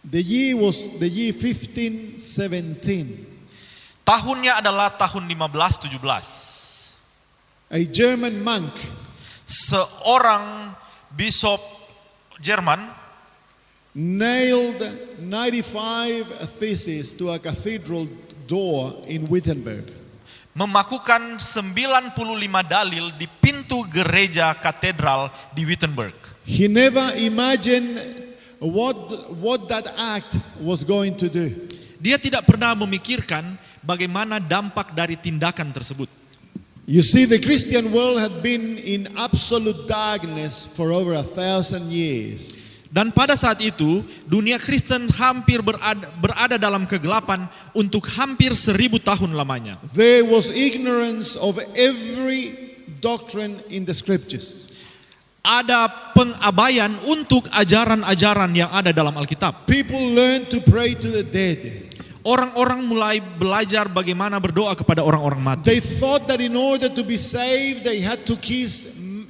The year was the year 1517. Tahunnya adalah tahun 1517. A German monk Seorang bishop Jerman nailed 95 theses to a cathedral door in Wittenberg. memakukan 95 dalil di pintu gereja katedral di Wittenberg. He never imagined what that act was going to do. Dia tidak pernah memikirkan bagaimana dampak dari tindakan tersebut. You see, the Christian world had been in absolute darkness for over 1,000 years. Dan pada saat itu, dunia Kristen hampir berada dalam kegelapan untuk hampir 1000 tahun lamanya. There was ignorance of every doctrine in the scriptures. Ada pengabaian untuk ajaran-ajaran yang ada dalam Alkitab. People learned to pray to the dead. Orang-orang mulai belajar bagaimana berdoa kepada orang-orang mati. They thought that in order to be saved, they had to kiss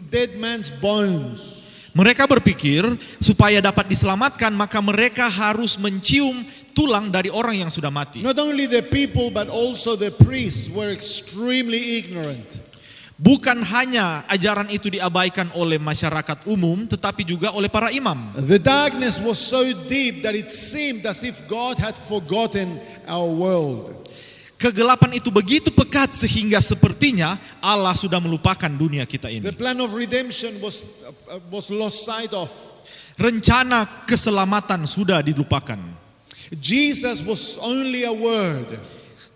dead man's bones. Mereka berpikir supaya dapat diselamatkan maka mereka harus mencium tulang dari orang yang sudah mati. Not only the people but also the priests were extremely ignorant. Bukan hanya ajaran itu diabaikan oleh masyarakat umum tetapi juga oleh para imam. The darkness was so deep that it seemed as if God had forgotten our world. Kegelapan itu begitu pekat sehingga sepertinya Allah sudah melupakan dunia kita The ini. plan of redemption was lost sight of. Rencana keselamatan sudah dilupakan. Jesus was only a word.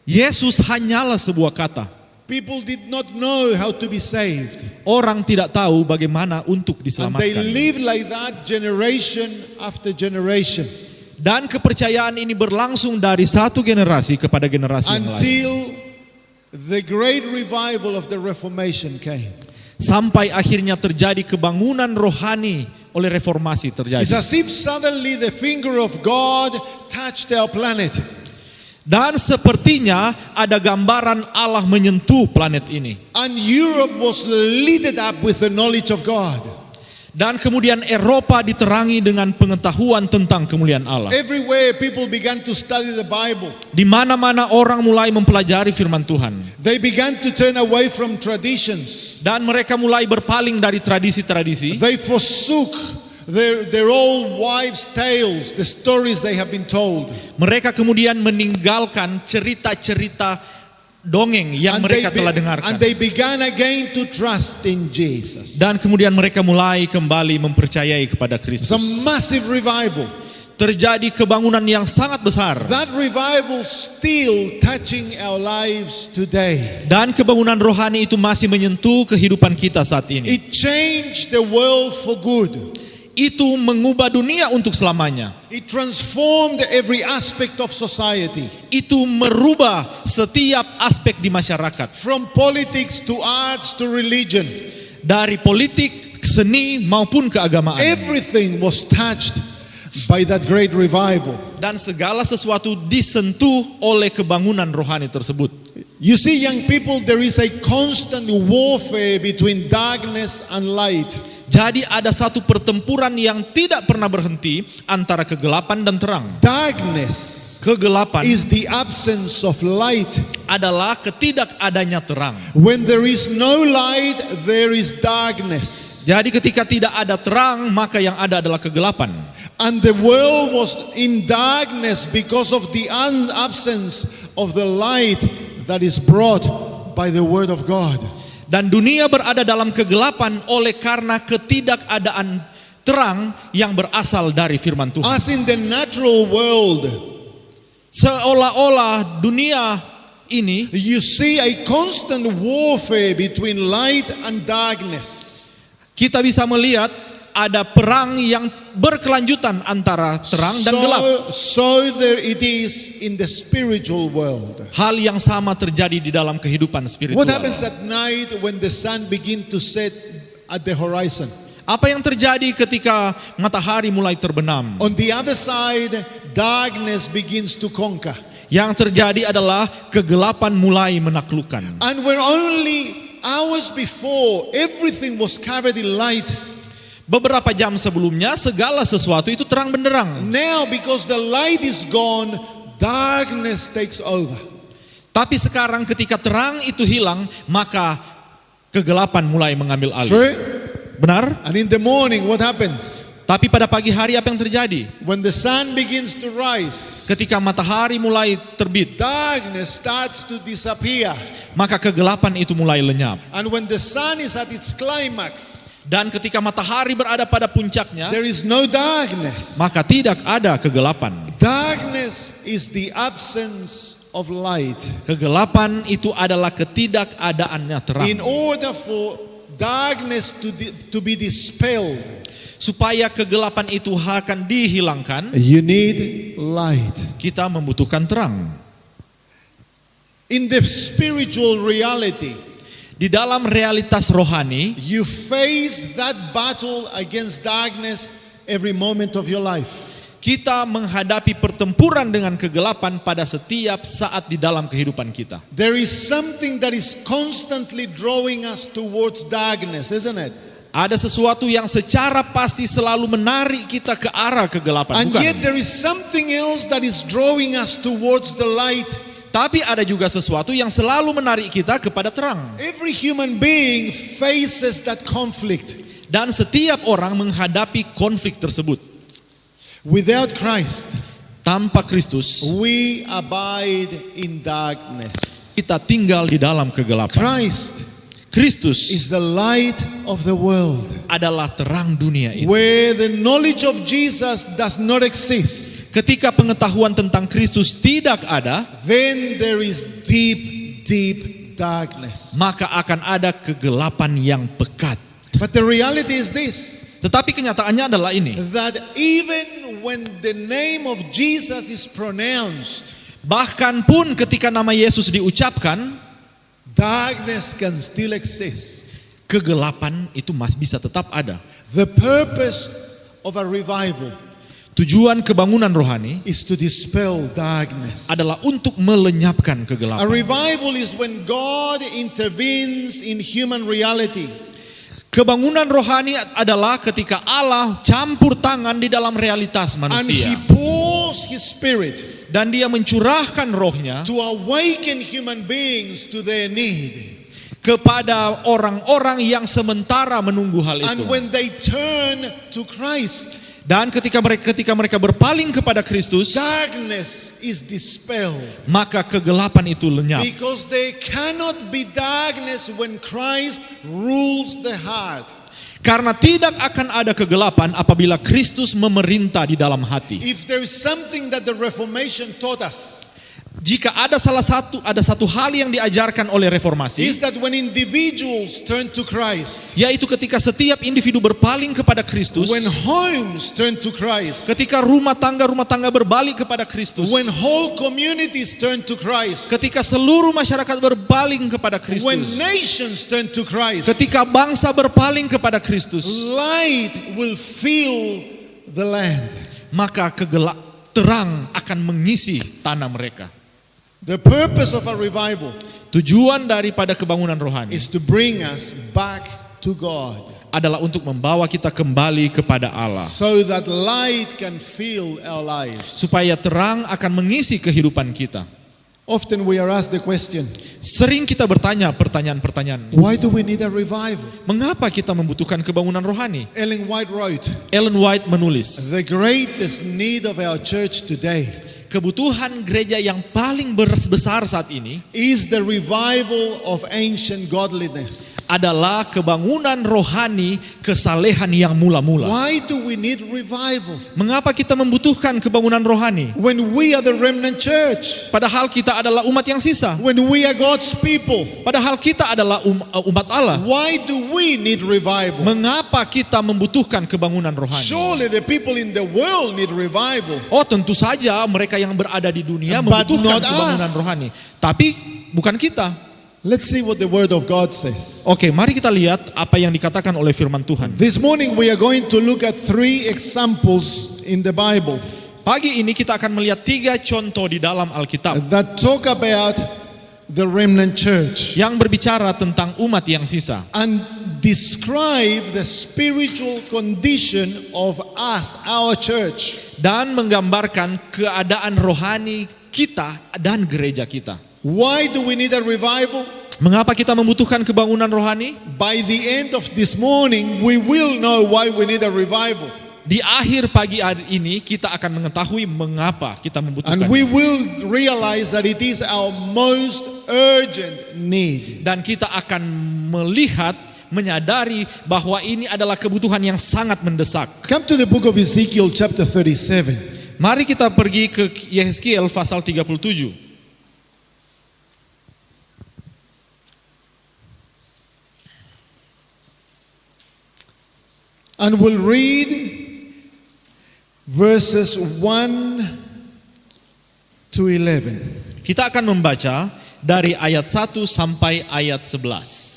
Yesus hanyalah sebuah kata. People did not know how to be saved. Orang tidak tahu bagaimana untuk And they diselamatkan. lived like that generation after generation. Dan kepercayaan ini berlangsung dari satu generasi kepada generasi yang lain. Until the great revival of the Reformation came. Sampai akhirnya terjadi kebangunan rohani oleh reformasi terjadi. It's as if suddenly the finger of God touched our planet. Dan sepertinya ada gambaran Allah menyentuh planet ini. And Europe was lit up with the knowledge of God. Dan kemudian Eropa diterangi dengan pengetahuan tentang kemuliaan Allah. Everywhere people began to study the Bible. Di mana-mana orang mulai mempelajari firman Tuhan. They began to turn away from traditions. Dan mereka mulai berpaling dari tradisi-tradisi. They forsook their old wives' tales, the stories they have been told. Mereka kemudian meninggalkan cerita-cerita dongeng yang mereka telah dengarkan. And they began again to trust in Jesus. Dan kemudian mereka mulai kembali mempercayai kepada Kristus. It's a massive revival. Terjadi kebangunan yang sangat besar. That revival still touching our lives today. Dan kebangunan rohani itu masih menyentuh kehidupan kita saat ini. It changed the world for good. Itu mengubah dunia untuk selamanya. It transformed every aspect of society. Itu merubah setiap aspek di masyarakat. From politics to arts to religion. Dari politik, seni maupun keagamaan. Everything was touched by that great revival. Dan segala sesuatu disentuh oleh kebangunan rohani tersebut. You see, young people, there is a constant warfare between darkness and light. Jadi ada satu pertempuran yang tidak pernah berhenti antara kegelapan dan terang. Darkness Kegelapan is the absence of light. adalah ketidakadanya terang. When there is no light, there is darkness. Jadi ketika tidak ada terang, maka yang ada adalah kegelapan. And the world was in darkness because of the absence of the light that is brought by the word of God. Dan dunia berada dalam kegelapan oleh karena ketidakadaan terang yang berasal dari firman Tuhan. As in the natural world, Seolah-olah dunia ini you see a constant warfare between light and darkness. kita bisa melihat ada perang yang berkelanjutan antara terang dan gelap. So there it is in the spiritual world. Hal yang sama terjadi di dalam kehidupan spiritual. What happens at night when the sun begins to set at the horizon? Apa yang terjadi ketika matahari mulai terbenam? On the other side, darkness begins to conquer. Yang terjadi adalah kegelapan mulai menaklukkan. And where only hours before everything was covered in light, Beberapa jam sebelumnya segala sesuatu itu terang benderang. Now, because the light is gone, darkness takes over. Tapi sekarang ketika terang itu hilang, maka kegelapan mulai mengambil alih. True? Benar? And in the morning, what happens? Tapi pada pagi hari apa yang terjadi? When the sun begins to rise, Ketika matahari mulai terbit, darkness starts to disappear. maka kegelapan itu mulai lenyap. And when the sun is at its climax, Dan ketika matahari berada pada puncaknya, there is no darkness. maka tidak ada kegelapan. Darkness is the absence of light. Kegelapan itu adalah ketidakadaannya terang. In order for darkness to be dispelled, Supaya kegelapan itu akan dihilangkan, you need light. kita membutuhkan terang. In the spiritual reality, Di dalam realitas rohani, you face that battle against darkness every moment of your life. kita menghadapi pertempuran dengan kegelapan pada setiap saat di dalam kehidupan kita. There is something that is constantly drawing us towards darkness, isn't it? Ada sesuatu yang secara pasti selalu menarik kita ke arah kegelapan, And bukan? yet there is something else that is drawing us towards the light. Tapi ada juga sesuatu yang selalu menarik kita kepada terang. Every human being faces that conflict. Dan setiap orang menghadapi konflik tersebut. Without Christ, Tanpa Kristus, we abide in darkness. kita tinggal di dalam kegelapan. Christ Kristus is the light of the world. adalah terang dunia itu. Where the knowledge of Jesus does not exist, Ketika pengetahuan tentang Kristus tidak ada, then there is deep, deep darkness. maka akan ada kegelapan yang pekat. But the reality is this, Tetapi kenyataannya adalah ini. that even when the name of Jesus is pronounced, Bahkan pun ketika nama Yesus diucapkan, darkness can still exist. kegelapan itu masih bisa tetap ada. The purpose of a revival Tujuan kebangunan rohani is to dispel darkness. adalah untuk melenyapkan A kegelapan. revival is when God intervenes in human reality. Kebangunan rohani adalah ketika Allah campur tangan di dalam realitas And manusia. He pours His Spirit Dan dia mencurahkan rohnya to awaken human beings to their need. kepada orang-orang yang sementara menunggu hal itu. And when they turn to Christ, Dan ketika mereka berpaling kepada Kristus, darkness is dispelled. maka kegelapan itu lenyap. Because there cannot be darkness when Christ rules the heart. Karena tidak akan ada kegelapan apabila Kristus memerintah di dalam hati. If there is something that the Reformation taught us, Jika ada satu hal yang diajarkan oleh reformasi, is that when individuals turn to Christ, yaitu ketika setiap individu berpaling kepada Kristus, when homes turn to Christ, ketika rumah tangga berbalik kepada Kristus, when whole communities turn to Christ, ketika seluruh masyarakat berpaling kepada when Kristus, nations turn to Christ, ketika bangsa berpaling kepada Kristus, light will fill the land. maka terang akan mengisi tanah mereka. The purpose of a revival Tujuan daripada kebangunan rohani is to bring us back to God, adalah untuk membawa kita kembali kepada Allah, so that light can fill our lives. supaya terang akan mengisi kehidupan kita. Often we are asked the question, Sering kita bertanya pertanyaan-pertanyaan, why do we need a revival? mengapa kita membutuhkan kebangunan rohani? Ellen White wrote, Ellen White menulis, the greatest need of our church today kebutuhan gereja yang paling besar saat ini is the revival of ancient godliness. adalah kebangunan rohani kesalehan yang mula-mula. Why do we need revival? Mengapa kita membutuhkan kebangunan rohani? When we are the remnant church, Padahal kita adalah umat yang sisa. when we are God's people, Padahal kita adalah umat Allah. why do we need revival? Mengapa kita membutuhkan kebangunan rohani? Surely the people in the world need revival. Oh, tentu saja mereka yang berada di dunia But membutuhkan not kebangunan us. rohani. Tapi bukan kita. Let's see what the word of God says. Oke, mari kita lihat apa yang dikatakan oleh firman Tuhan. This morning we are going to look at 3 examples in the Bible Pagi ini kita akan melihat 3 contoh di dalam Alkitab that talk about the remnant church. yang berbicara tentang umat yang sisa. And describe the spiritual condition of us, our church. Dan menggambarkan keadaan rohani kita dan gereja kita. Why do we need a revival? Mengapa kita membutuhkan kebangunan rohani? By the end of this morning, we will know why we need a revival. Di akhir pagi hari ini kita akan mengetahui mengapa kita membutuhkan. And we will realize that it is our most urgent need. Dan kita akan melihat, menyadari bahwa ini adalah kebutuhan yang sangat mendesak. Come to the book of Ezekiel chapter 37. Mari kita pergi ke Yehezkiel pasal 37. And we'll read verses 1 to 11. Kita akan membaca dari ayat 1 sampai ayat 11.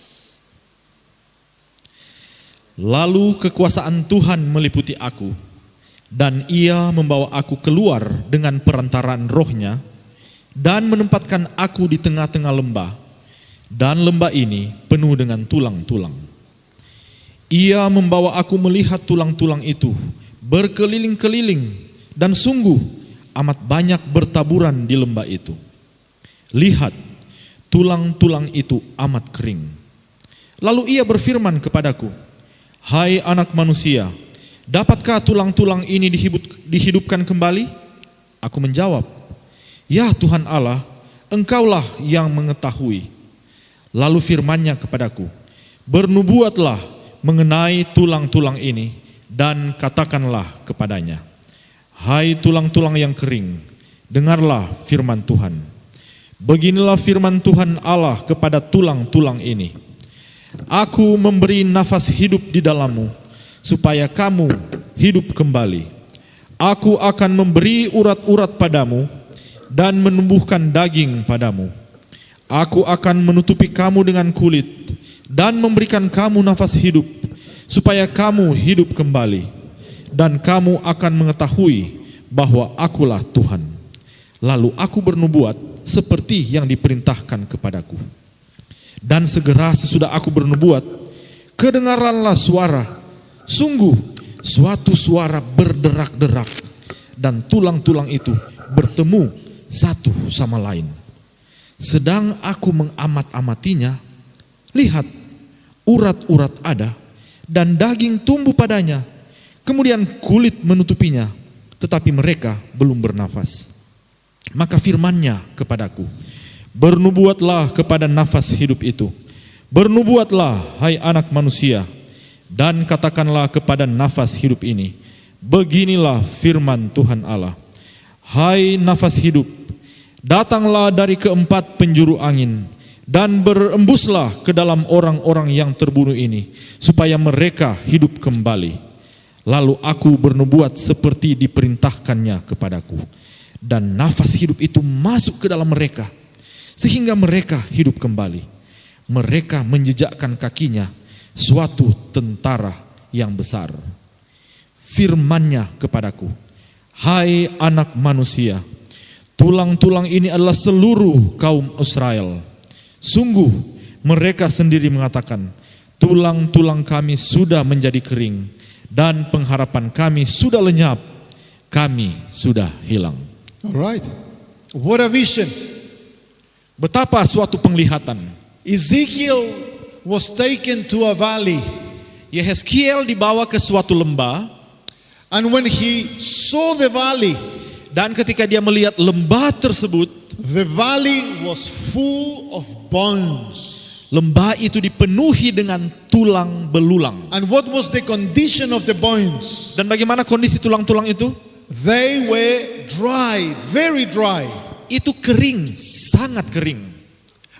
Lalu kekuasaan Tuhan meliputi aku, dan ia membawa aku keluar dengan perantaraan rohnya, dan menempatkan aku di tengah-tengah lembah, dan lembah ini penuh dengan tulang-tulang. Ia membawa aku melihat tulang-tulang itu berkeliling-keliling, dan sungguh amat banyak bertaburan di lembah itu. Lihat, tulang-tulang itu amat kering. Lalu ia berfirman kepadaku, hai anak manusia, dapatkah tulang-tulang ini dihidupkan kembali? Aku menjawab, ya Tuhan Allah, Engkaulah yang mengetahui. Lalu firman-Nya kepadaku, bernubuatlah mengenai tulang-tulang ini, dan katakanlah kepadanya, hai tulang-tulang yang kering, dengarlah firman Tuhan. Beginilah firman Tuhan Allah kepada tulang-tulang ini, aku memberi nafas hidup di dalammu, supaya kamu hidup kembali. Aku akan memberi urat-urat padamu, dan menumbuhkan daging padamu. Aku akan menutupi kamu dengan kulit, dan memberikan kamu nafas hidup, supaya kamu hidup kembali, dan kamu akan mengetahui bahwa akulah Tuhan. Lalu aku bernubuat seperti yang diperintahkan kepadaku. Dan segera sesudah aku bernubuat, kedengaranlah suara, sungguh suatu suara berderak-derak, dan tulang-tulang itu bertemu satu sama lain. Sedang aku mengamat-amatinya, lihat, urat-urat ada, dan daging tumbuh padanya, kemudian kulit menutupinya, tetapi mereka belum bernafas. Maka firman-Nya kepadaku, bernubuatlah kepada nafas hidup itu, bernubuatlah hai anak manusia, dan katakanlah kepada nafas hidup ini, beginilah firman Tuhan Allah, hai nafas hidup, datanglah dari keempat penjuru angin, dan berembuslah ke dalam orang-orang yang terbunuh ini, supaya mereka hidup kembali. Lalu aku bernubuat seperti diperintahkannya kepadaku, dan nafas hidup itu masuk ke dalam mereka, sehingga mereka hidup kembali. Mereka menjejakkan kakinya suatu tentara yang besar. Firman-Nya kepadaku, hai anak manusia, tulang-tulang ini adalah seluruh kaum Israel. Sungguh mereka sendiri mengatakan, tulang-tulang kami sudah menjadi kering, dan pengharapan kami sudah lenyap, kami sudah hilang. Alright. What a vision. Betapa suatu penglihatan. Ezekiel was taken to a valley. Yehezkiel dibawa ke suatu lembah, And when he saw the valley, dan ketika dia melihat lembah tersebut, the valley was full of bones. lembah itu dipenuhi dengan tulang belulang. And what was the condition of the bones? Dan bagaimana kondisi tulang-tulang itu? They were dry, very dry. Itu kering, sangat kering.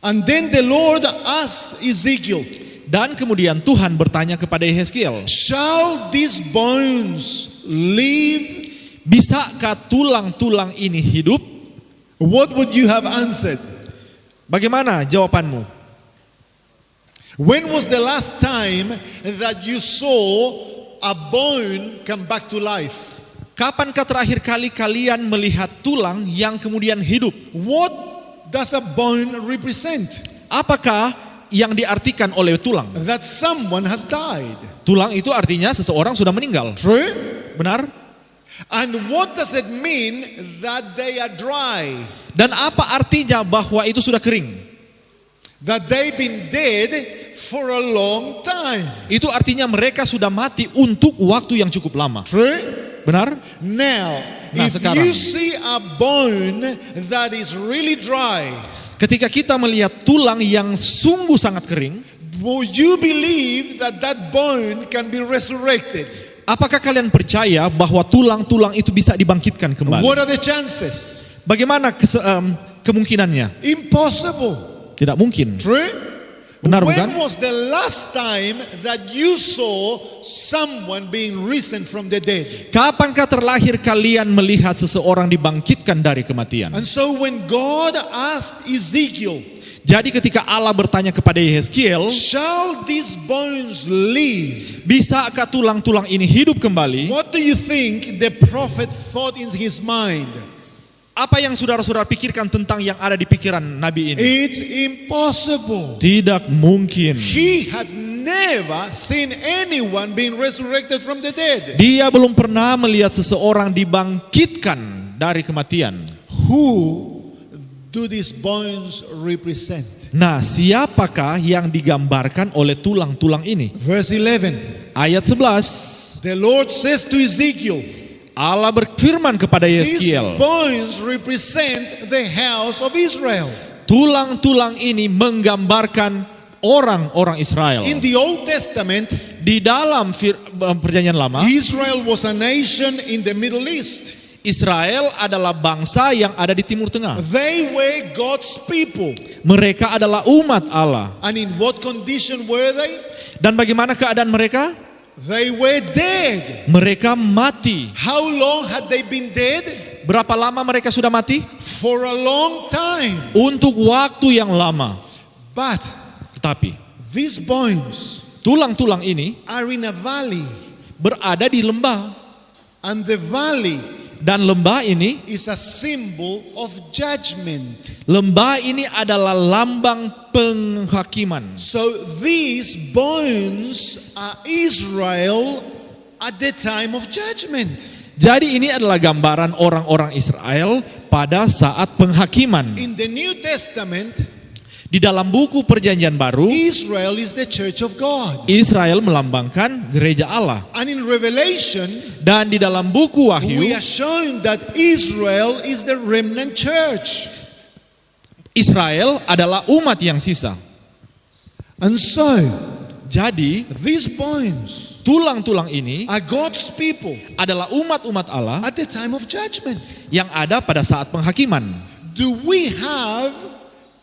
And then the Lord asked Ezekiel, Dan kemudian Tuhan bertanya kepada Yehezkiel, shall these bones live? bisakah tulang-tulang ini hidup? What would you have answered? Bagaimana jawabanmu? When was the last time that you saw a bone come back to life? Kapankah terakhir kali kalian melihat tulang yang kemudian hidup? What does a bone represent? Apakah yang diartikan oleh tulang. that someone has died. Tulang itu artinya seseorang sudah meninggal. True? Benar? And what does it mean that they are dry? Dan apa artinya bahwa itu sudah kering? That they've been dead for a long time. Itu artinya mereka sudah mati untuk waktu yang cukup lama. True? Benar? Now, Nah, if sekarang. you see a bone that is really dry, Ketika kita melihat tulang yang sungguh sangat kering, will you believe that that bone can be resurrected? apakah kalian percaya bahwa tulang-tulang itu bisa dibangkitkan kembali? What are the chances? Bagaimana kemungkinannya? Impossible. Tidak mungkin. True? Benar When bukan? was the last time that you saw someone being risen from the dead? Kapankah terlahir kalian melihat seseorang dibangkitkan dari kematian? And so when God asked Ezekiel, Jadi ketika Allah bertanya kepada Yehezkiel, shall these bones live? bisakah tulang-tulang ini hidup kembali? What do you think the prophet thought in his mind? Apa yang saudara-saudara pikirkan tentang yang ada di pikiran Nabi ini? It's impossible. Tidak mungkin. He had never seen anyone being resurrected from the dead. Dia belum pernah melihat seseorang dibangkitkan dari kematian. Who do these bones represent? Nah, siapakah yang digambarkan oleh tulang-tulang ini? Verse 11. Ayat 11. The Lord says to Ezekiel, Allah berfirman kepada these Yehezkiel, bones represent the house of Israel. tulang-tulang ini menggambarkan orang-orang Israel. In the Old Testament, Di dalam perjanjian lama, Israel was a nation in the Middle East. Israel adalah bangsa yang ada di Timur Tengah. They were God's people. Mereka adalah umat Allah. And in what condition were they? Dan bagaimana keadaan mereka? They were dead. Mereka mati. How long had they been dead? Berapa lama mereka sudah mati? For a long time. Untuk waktu yang lama. But Tetapi these bones tulang-tulang ini are in a valley. berada di lembah. And the valley Dan lembah ini, is a symbol of judgment. lembah ini adalah lambang penghakiman. So these bones are Israel at the time of judgment. Jadi ini adalah gambaran orang-orang Israel pada saat penghakiman. In the New Testament, Di dalam buku Perjanjian Baru, Israel is the church of God. Israel melambangkan gereja Allah. And in Revelation, Dan di dalam buku Wahyu, we are shown that Israel is the remnant church. Israel adalah umat yang sisa. And so, Jadi these bones tulang-tulang ini are God's people adalah umat-umat Allah at the time of judgment. yang ada pada saat penghakiman. Do we have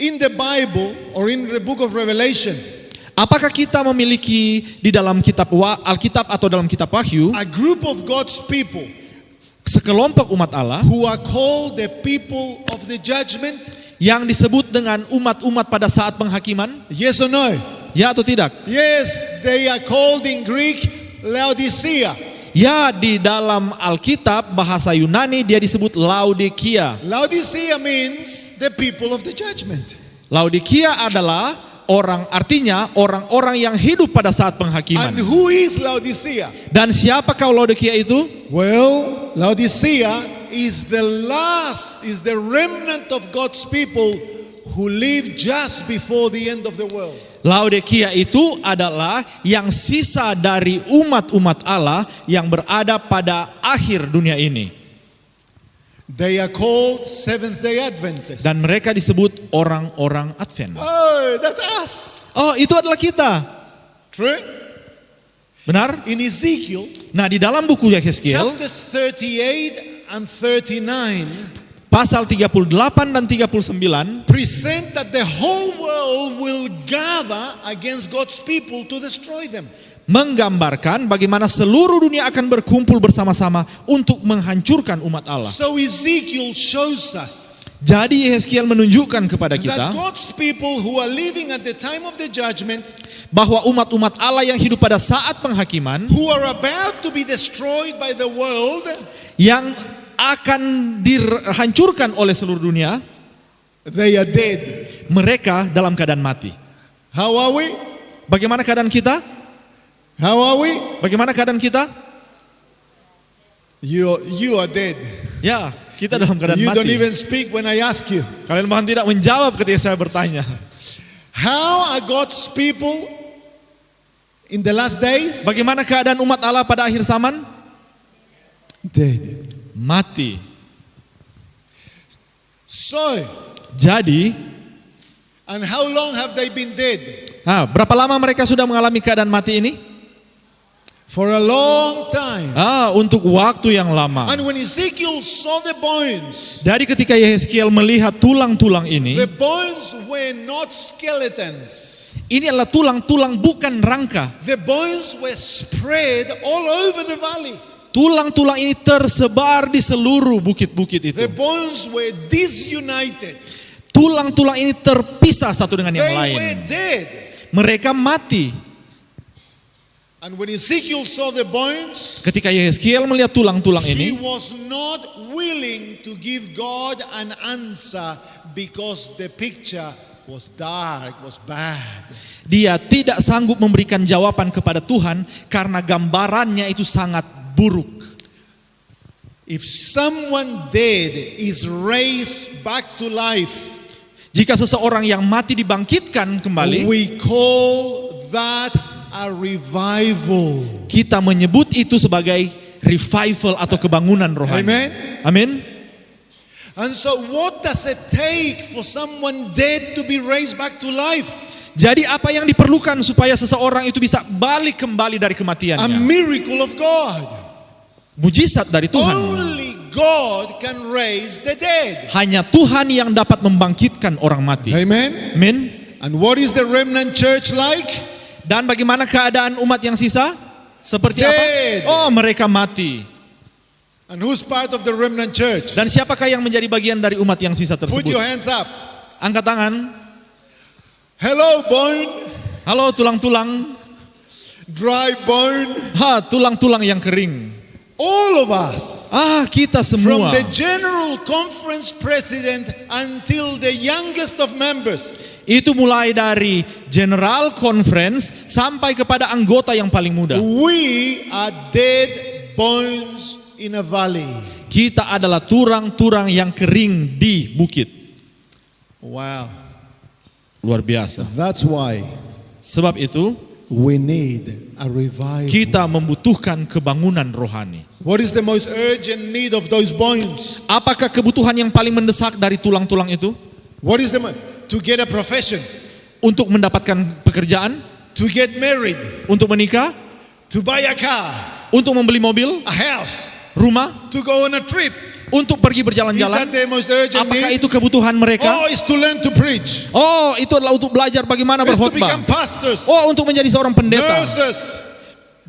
in the Bible or in the book of Revelation Apakah kita memiliki di dalam kitab Alkitab atau dalam kitab Wahyu a group of God's people sekelompok umat Allah who are called the people of the judgment? yang disebut dengan umat-umat pada saat penghakiman? Yes or no? Ya atau tidak? Yes, they are called in Greek Laodicea. Ya, di dalam Alkitab bahasa Yunani dia disebut Laodikia. Laodicea means the people of the judgment. Laodikia adalah artinya orang-orang yang hidup pada saat And penghakiman. who is Laodicea? Dan siapakah Laodikia itu? Well, Laodicea is the remnant of God's people who live just before the end of the world. Laodikia itu adalah yang sisa dari umat-umat Allah yang berada pada akhir dunia ini. They are called Seventh-day Adventists. Dan mereka disebut orang-orang Advent. Oh, that's us. Oh, itu adalah kita. True? Benar? In Ezekiel, Nah, di dalam buku Yehezkiel, chapters 38 and 39 pasal 38 dan 39 present that the whole world will gather against God's people to destroy them. menggambarkan bagaimana seluruh dunia akan berkumpul bersama-sama untuk menghancurkan umat Allah. So Ezekiel shows us Jadi Yehezkiel menunjukkan kepada kita that God's people who are living at the time of the judgment, bahwa umat-umat Allah yang hidup pada saat penghakiman, who are about to be destroyed by the world, yang akan dihancurkan oleh seluruh dunia, they are dead. mereka dalam keadaan mati. How are we? Bagaimana keadaan kita? How are we? Bagaimana keadaan kita? You are dead. Ya, kita dalam keadaan You don't mati. even speak when I ask you. Kalian bahkan tidak menjawab ketika saya bertanya. How are God's people in the last days? Bagaimana keadaan umat Allah pada akhir zaman? Dead. Mati. So, Jadi, and how long have they been dead? berapa lama mereka sudah mengalami keadaan mati ini? For a long time. Untuk waktu yang lama. And when Ezekiel saw the bones, Dari ketika Yehezkiel melihat tulang-tulang ini, the bones were not skeletons. ini adalah tulang-tulang bukan rangka. The bones were spread all over the valley. Tulang-tulang ini tersebar di seluruh bukit-bukit itu. The bones were disunited. Tulang-tulang ini terpisah satu dengan yang They lain. were dead. Mereka mati. And when Ezekiel saw the bones, Ketika Yehezkiel melihat tulang-tulang he ini, was not willing to give God an answer because the picture was dark, was bad. dia tidak sanggup memberikan jawaban kepada Tuhan karena gambarannya itu sangat buruk. If someone dead is raised back to life, Jika seseorang yang mati dibangkitkan kembali, we call that a revival. kita menyebut itu sebagai revival atau kebangunan rohani. Amen. Amin. And so what does it take for someone dead to be raised back to life? Jadi apa yang diperlukan supaya seseorang itu bisa balik kembali dari A kematiannya? miracle of God. Mujizat dari Tuhan. Only God can raise the dead. Hanya Tuhan yang dapat membangkitkan orang mati. Amen. Amin. And what is the remnant church like? Dan bagaimana keadaan umat yang sisa? Seperti Dead. apa? Oh, mereka mati. And who's part of the remnant church? Dan siapakah yang menjadi bagian dari umat yang sisa Put tersebut? your hands up. Angkat tangan. Hello, bone. Halo tulang-tulang. Dry bone. Tulang-tulang yang kering. All of us. Kita From semua. the general conference president until the youngest of members. Itu mulai dari General Conference sampai kepada anggota yang paling muda. We are dead bones in a valley. Kita adalah turang-turang yang kering di bukit. Wow. Luar biasa. That's why Sebab itu we need a revival. kita membutuhkan kebangunan rohani. What is the most urgent need of those bones? Apakah kebutuhan yang paling mendesak dari tulang-tulang itu? What is to get a profession, Untuk mendapatkan pekerjaan, to get married, untuk menikah, to buy a car, untuk membeli mobil, a house, rumah, to go on a trip. untuk pergi Is berjalan-jalan. that the most urgent Apakah need? itu kebutuhan mereka? Oh, it's to learn to preach. Oh, itu adalah untuk belajar bagaimana It's to berkhotbah. become pastors, Oh, untuk menjadi seorang pendeta, nurses,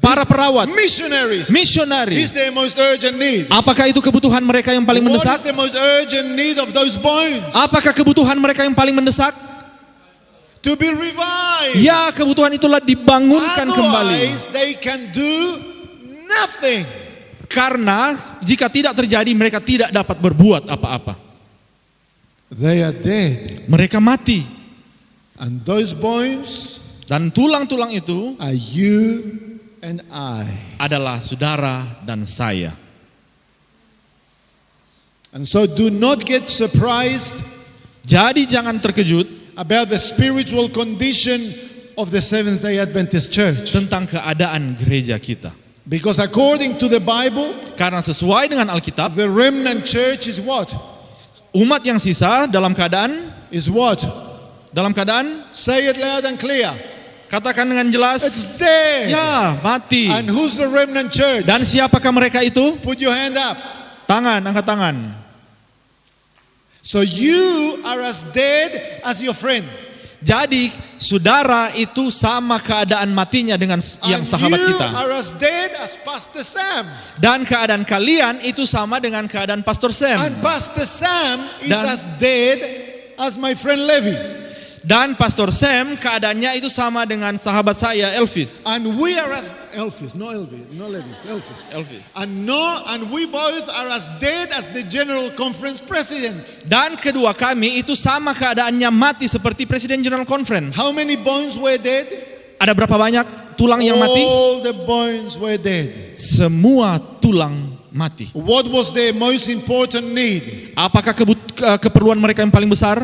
para perawat, missionaries. misionaris. Is the most urgent need. Apakah itu kebutuhan mereka yang paling What is mendesak? the most urgent need of those bones? Apakah kebutuhan mereka yang paling mendesak? To be revived. Ya, kebutuhan itulah dibangunkan kembali. Otherwise, they can do nothing. Karena jika tidak terjadi, mereka tidak dapat berbuat apa-apa. They are dead. Mereka mati. And those bones Dan tulang-tulang itu are you and I. adalah saudara dan saya. And so do not get surprised Jadi jangan terkejut about the spiritual condition of the Seventh-day Adventist Church. tentang keadaan gereja kita. Because according to the Bible, Karena sesuai dengan Alkitab, the remnant church is what? umat yang sisa dalam keadaan Is what? Say it loud and clear. katakan dengan jelas, It's dead. ya, mati. And who's the remnant church? Dan siapakah mereka itu? Put your hand up. Angkat tangan. So you are as dead as your friend. Jadi saudara itu sama keadaan matinya dengan yang And sahabat you kita. are as dead as Pastor Sam. Dan keadaan kalian itu sama dengan keadaan Pastor Sam. And Pastor Sam is Dan- as dead as my friend Levi. Dan Pastor Sam keadaannya itu sama dengan sahabat saya Elvis. And we are as Elvis, no Elvis, no Elvis, Elvis. Elvis. And we both are as dead as the General Conference President. Dan kedua kami itu sama keadaannya mati seperti Presiden General Conference. How many bones were dead? Ada berapa banyak tulang yang mati? All the bones were dead. Semua tulang mati. What was their most important need? Apakah keperluan mereka yang paling besar?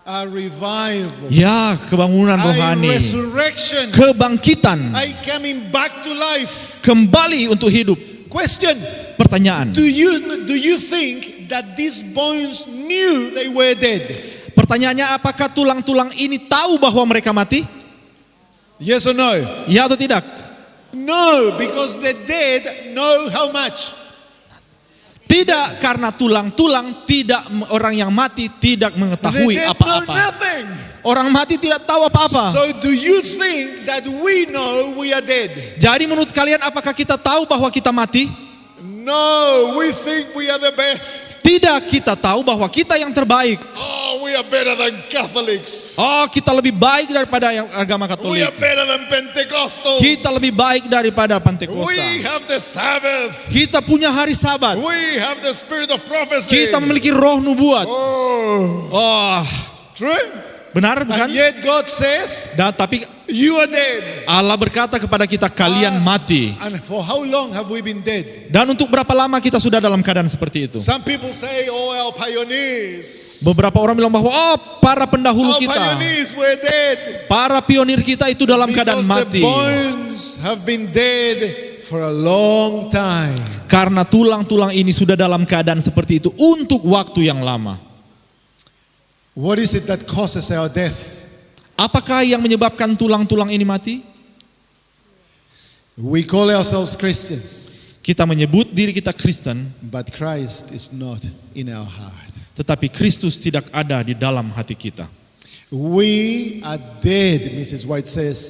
A revival. Ya, kebangunan A rohani. resurrection. Kebangkitan. A coming back to life. Kembali untuk hidup. Question. Pertanyaan. Do you think that these bones knew they were dead? Pertanyaannya, apakah tulang-tulang ini tahu bahwa mereka mati? Yes or no? Ya atau tidak? No, because the dead know how much. Tidak, karena tulang-tulang tidak, orang yang mati tidak The mengetahui dead know apa-apa. nothing. Orang mati tidak tahu apa-apa. So do you think that we know we are dead? Jadi menurut kalian apakah kita tahu bahwa kita mati? No, we think we are the best. Tidak, kita tahu bahwa kita yang terbaik. Oh, we are better than Catholics. Oh, kita lebih baik daripada yang agama We Katolik. are better than Pentecostals. Kita lebih baik daripada We Pantekosta. have the Sabbath. Kita punya hari Sabat. We have the spirit of prophecy. Kita memiliki roh nubuat. Oh, Oh, true. benar bukan? And yet God says, Dan tapi you are dead. Allah berkata kepada kita, kalian mati. And for how long have we been dead? Dan untuk berapa lama kita sudah dalam keadaan seperti itu? Some people say, oh, our pioneers. Beberapa orang bilang bahwa para pendahulu Our kita, pioneers were dead. para pionir kita itu dalam keadaan Because the mati. bones have been dead for a long time. Karena tulang-tulang ini sudah dalam keadaan seperti itu untuk waktu yang lama. What is it that causes our death? Apakah yang menyebabkan tulang-tulang ini mati? We call ourselves Christians, Kita menyebut diri kita Kristen, but Christ is not in our heart. tetapi Kristus tidak ada di dalam hati kita. We are dead, Mrs. White says,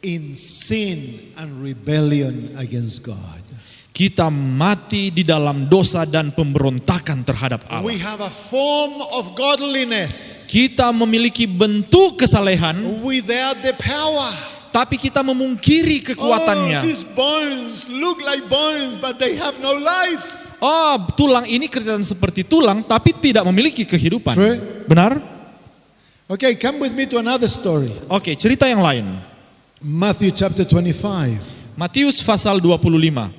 in sin and rebellion against God. Kita mati di dalam dosa dan pemberontakan terhadap We Allah. have a form of godliness Kita memiliki bentuk kesalehan, without the power. tapi kita memungkiri Oh, kekuatannya. these bones look like bones, but they have no life. Oh, tulang ini kelihatan seperti tulang, tapi tidak memiliki kehidupan. True. Benar? Okay, come with me to another story. Oke, cerita yang lain. Matthew chapter 25. Matius pasal 25.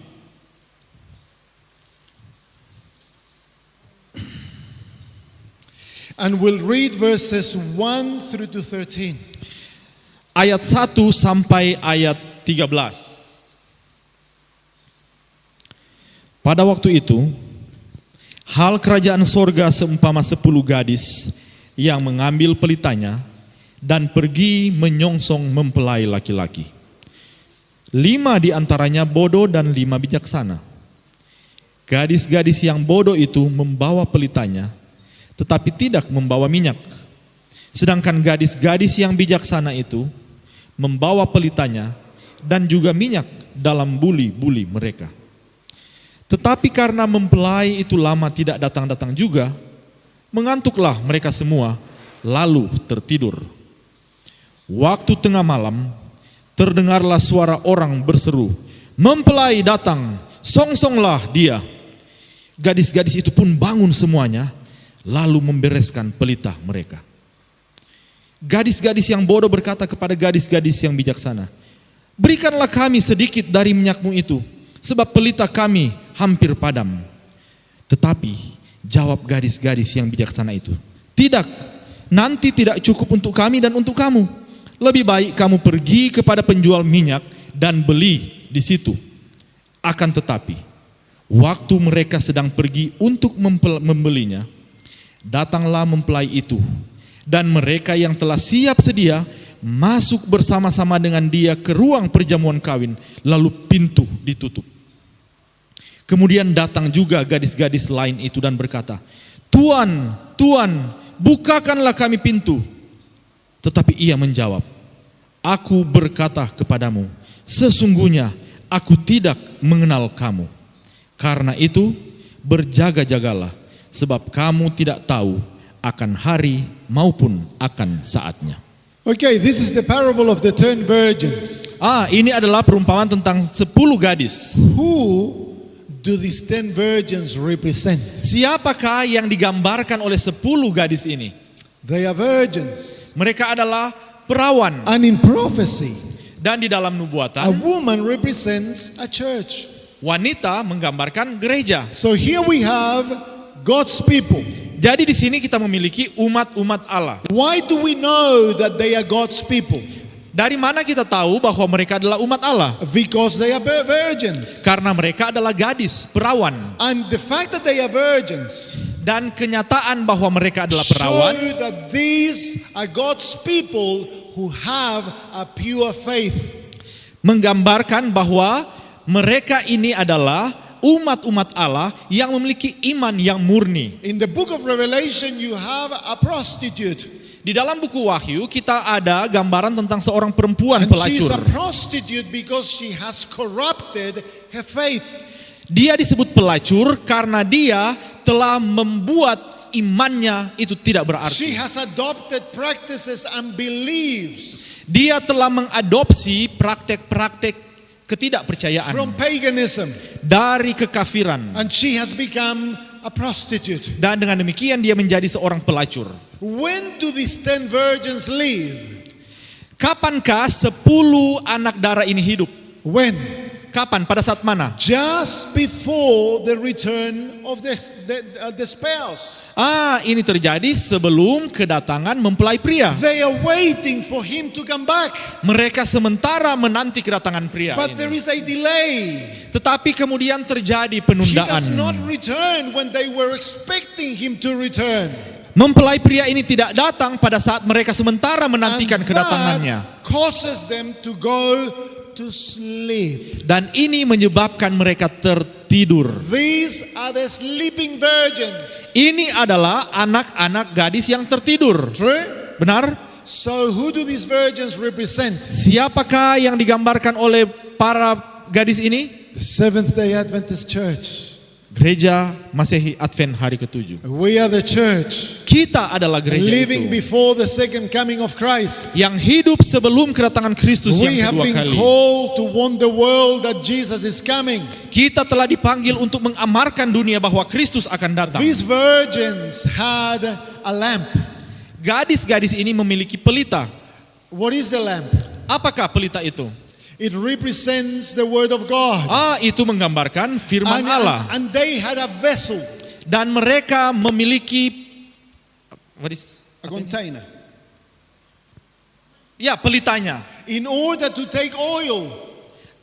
And we'll read verses 1 through to 13. Ayat 1 sampai ayat 13. Pada waktu itu, hal kerajaan sorga seumpama 10 gadis yang mengambil pelitanya dan pergi menyongsong mempelai laki-laki. 5 di antaranya bodoh dan 5 bijaksana. Gadis-gadis yang bodoh itu membawa pelitanya, tetapi tidak membawa minyak. Sedangkan gadis-gadis yang bijaksana itu membawa pelitanya dan juga minyak dalam buli-buli mereka. Tetapi karena mempelai itu lama tidak datang-datang juga, mengantuklah mereka semua, lalu tertidur. Waktu tengah malam, terdengarlah suara orang berseru, "Mempelai datang, songsonglah dia." Gadis-gadis itu pun bangun semuanya, lalu membereskan pelita mereka. Gadis-gadis yang bodoh berkata kepada gadis-gadis yang bijaksana, "Berikanlah kami sedikit dari minyakmu itu, sebab pelita kami hampir padam." Tetapi jawab gadis-gadis yang bijaksana itu, "Tidak, nanti tidak cukup untuk kami dan untuk kamu. Lebih baik kamu pergi kepada penjual minyak dan beli di situ." Akan tetapi, waktu mereka sedang pergi untuk membelinya, datanglah mempelai itu, dan mereka yang telah siap sedia masuk bersama-sama dengan dia ke ruang perjamuan kawin, lalu pintu ditutup. Kemudian datang juga gadis-gadis lain itu dan berkata, "Tuan, Tuan, bukakanlah kami pintu." Tetapi ia menjawab, "Aku berkata kepadamu, sesungguhnya aku tidak mengenal kamu. Karena itu berjaga-jagalah, sebab kamu tidak tahu akan hari maupun akan saatnya. Okay, this is the parable of the 10 virgins. Ini adalah perumpamaan tentang 10 gadis. Who do these 10 virgins represent? Siapakah yang digambarkan oleh 10 gadis ini? They are virgins. Mereka adalah perawan. And in prophecy, Dan di dalam a nubuatan, woman represents a church. wanita menggambarkan gereja. So here we have God's people. Jadi di sini kita memiliki umat-umat Allah. Why do we know that they are God's people? Dari mana kita tahu bahwa mereka adalah umat Allah? Because they are virgins. Karena mereka adalah gadis, perawan. And the fact that they are virgins Dan kenyataan bahwa mereka adalah show perawan that these are God's people who have a pure faith. menggambarkan bahwa mereka ini adalah umat-umat Allah yang memiliki iman yang murni. In the book of Revelation, you have a prostitute. Di dalam buku Wahyu kita ada gambaran tentang seorang perempuan And she's pelacur. a prostitute because she has corrupted her faith. Dia disebut pelacur karena dia telah membuat imannya itu tidak She berarti. has adopted practices and beliefs Dia telah mengadopsi praktek-praktek ketidakpercayaan from paganism, dari kekafiran. and she has become a prostitute. Dan dengan demikian dia menjadi seorang pelacur. When do these 10 virgins live? Kapankah 10 anak darah ini hidup? When? Kapan? Pada saat mana? Just before the return of the spouse. Ini terjadi sebelum kedatangan mempelai pria. They are waiting for him to come back. Mereka sementara menanti kedatangan pria But there ini. is a delay. Tetapi kemudian terjadi He penundaan. does not return when they were expecting him to return. Mempelai pria ini tidak datang pada saat mereka sementara menantikan And kedatangannya. that causes them to go to sleep. Dan ini menyebabkan mereka tertidur. These are the sleeping virgins. Ini adalah anak-anak gadis yang tertidur. True? Benar? So who do these virgins represent? Siapakah yang digambarkan oleh para gadis ini? The Seventh-day Adventist Church. Gereja Masehi Advent hari ke-7. We are the church Kita adalah gereja living itu before the second coming of Christ. yang hidup sebelum kedatangan Kristus We have yang kedua been kali. called to warn the world that Jesus is coming. Kita telah dipanggil untuk mengamarkan dunia bahwa Kristus akan datang. These virgins had a lamp. Gadis-gadis ini memiliki pelita. What is the lamp? Apakah pelita itu? It represents the word of God. Itu menggambarkan firman Allah. And they had a vessel, Dan mereka memiliki a container, pelitanya. in order to take oil